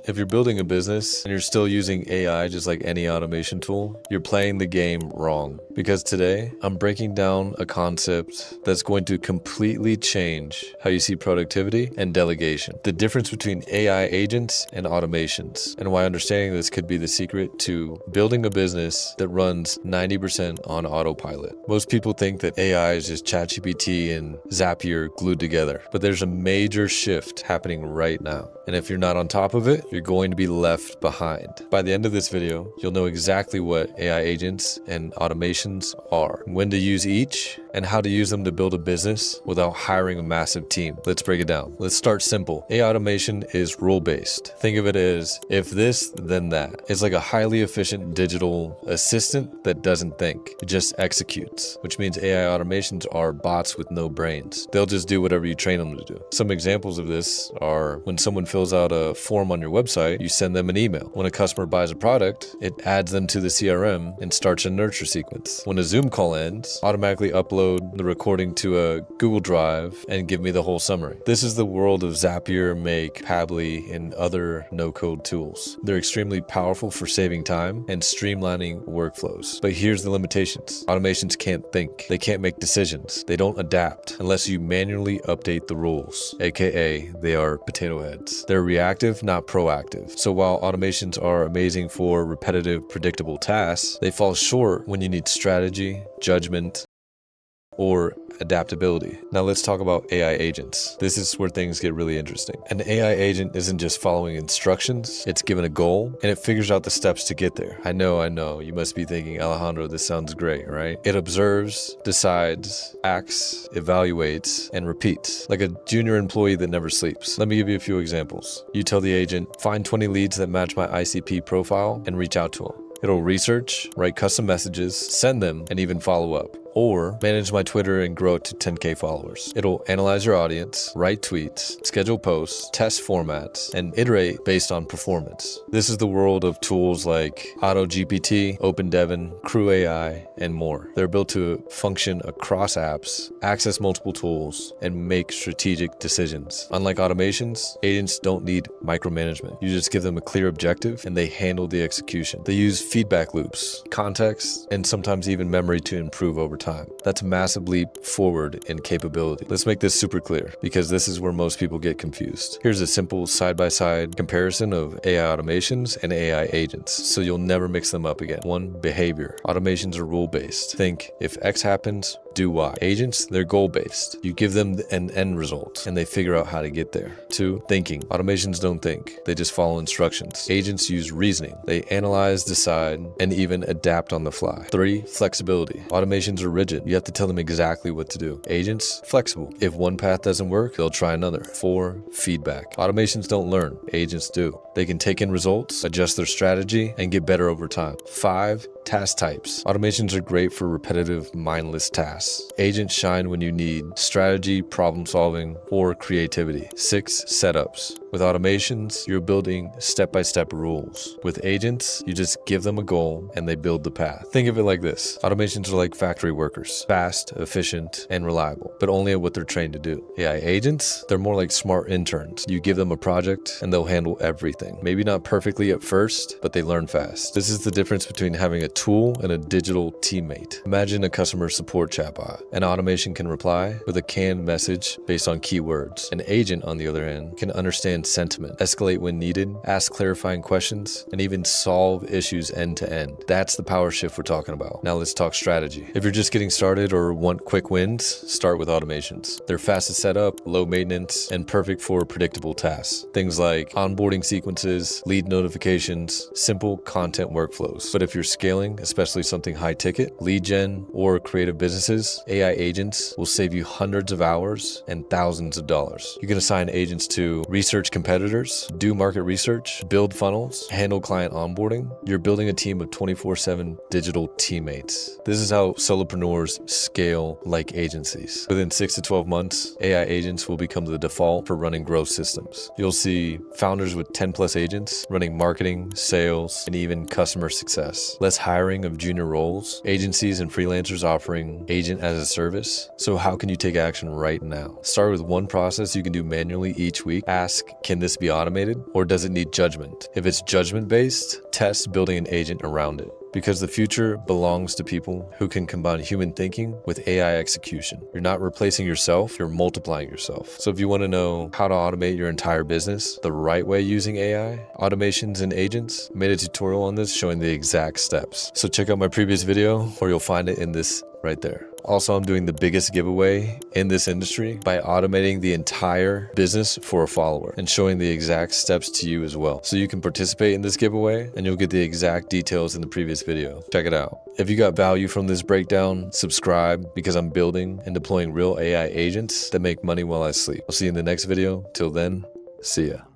If you're building a business and you're still using AI just like any automation tool, you're playing the game wrong. Because today, I'm breaking down a concept that's going to completely change how you see productivity and delegation. The difference between AI agents and automations, and why understanding this could be the secret to building a business that runs 90% on autopilot. Most people think that AI is just ChatGPT and Zapier glued together, but there's a major shift happening right now. And if you're not on top of it, you're going to be left behind. By the end of this video, you'll know exactly what AI agents and automations are, when to use each, and how to use them to build a business without hiring a massive team. Let's break it down. Let's start simple. AI automation is rule-based. Think of it as if this, then that. It's like a highly efficient digital assistant that doesn't think. It just executes, which means AI automations are bots with no brains. They'll just do whatever you train them to do. Some examples of this are when someone fills out a form on your website, you send them an email. When a customer buys a product, it adds them to the CRM and starts a nurture sequence. When a Zoom call ends, automatically upload the recording to a Google Drive and give me the whole summary. This is the world of Zapier, Make, Pabbly, and other no-code tools. They're extremely powerful for saving time and streamlining workflows. But here's the limitations. Automations can't think. They can't make decisions. They don't adapt unless you manually update the rules, aka they are potato heads. They're reactive, not proactive. So while automations are amazing for repetitive, predictable tasks, they fall short when you need strategy, judgment, or adaptability. Now let's talk about AI agents. This is where things get really interesting. An AI agent isn't just following instructions, it's given a goal and it figures out the steps to get there. I know, you must be thinking, Alejandro, this sounds great, right? It observes, decides, acts, evaluates, and repeats, like a junior employee that never sleeps. Let me give you a few examples. You tell the agent, find 20 leads that match my ICP profile and reach out to them. It'll research, write custom messages, send them, and even follow up. Or manage my Twitter and grow it to 10K followers. It'll analyze your audience, write tweets, schedule posts, test formats, and iterate based on performance. This is the world of tools like AutoGPT, OpenDevin, Crew AI, and more. They're built to function across apps, access multiple tools, and make strategic decisions. Unlike automations, agents don't need micromanagement. You just give them a clear objective and they handle the execution. They use feedback loops, context, and sometimes even memory to improve over time. That's a massive leap forward in capability. Let's make this super clear because this is where most people get confused. Here's a simple side-by-side comparison of AI automations and AI agents, so you'll never mix them up again. 1. Behavior. Automations are rule-based. Think, if X happens, do Y. Agents, they're goal-based. You give them an end result and they figure out how to get there. 2. Thinking. Automations don't think. They just follow instructions. Agents use reasoning. They analyze, decide, and even adapt on the fly. 3. Flexibility. Automations are rigid. You have to tell them exactly what to do. Agents, flexible. If one path doesn't work, they'll try another. 4. Feedback. Automations don't learn. Agents do. They can take in results, adjust their strategy, and get better over time. 5. Task types. Automations are great for repetitive, mindless tasks. Agents shine when you need strategy, problem solving, or creativity. 6. Setups. With automations, you're building step-by-step rules. With agents, you just give them a goal and they build the path. Think of it like this. Automations are like factory workers. Fast, efficient, and reliable, but only at what they're trained to do. AI agents, they're more like smart interns. You give them a project and they'll handle everything. Maybe not perfectly at first, but they learn fast. This is the difference between having a tool and a digital teammate. Imagine a customer support chatbot. An automation can reply with a canned message based on keywords. An agent, on the other hand, can understand sentiment, escalate when needed, ask clarifying questions, and even solve issues end to end. That's the power shift we're talking about. Now let's talk strategy. If you're just getting started or want quick wins, start with automations. They're fast to set up, low maintenance, and perfect for predictable tasks. Things like onboarding sequences, lead notifications, simple content workflows. But if you're scaling, especially something high ticket, lead gen, or creative businesses, AI agents will save you hundreds of hours and thousands of dollars. You can assign agents to research competitors, do market research, build funnels, handle client onboarding. You're building a team of 24/7 digital teammates. This is how solopreneurs scale like agencies. Within 6 to 12 months, AI agents will become the default for running growth systems. You'll see founders with 10 plus agents running marketing, sales, and even customer success. Less hiring of junior roles, agencies and freelancers offering agent as a service. So how can you take action right now? Start with one process you can do manually each week. Ask, can this be automated, or does it need judgment? If it's judgment-based, test building an agent around it. Because the future belongs to people who can combine human thinking with AI execution. You're not replacing yourself, you're multiplying yourself. So if you want to know how to automate your entire business the right way using AI, automations and agents, I made a tutorial on this showing the exact steps. So check out my previous video, or you'll find it in this right there. Also, I'm doing the biggest giveaway in this industry by automating the entire business for a follower and showing the exact steps to you as well. So you can participate in this giveaway and you'll get the exact details in the previous video. Check it out. If you got value from this breakdown, subscribe, because I'm building and deploying real AI agents that make money while I sleep. I'll see you in the next video. Till then, see ya.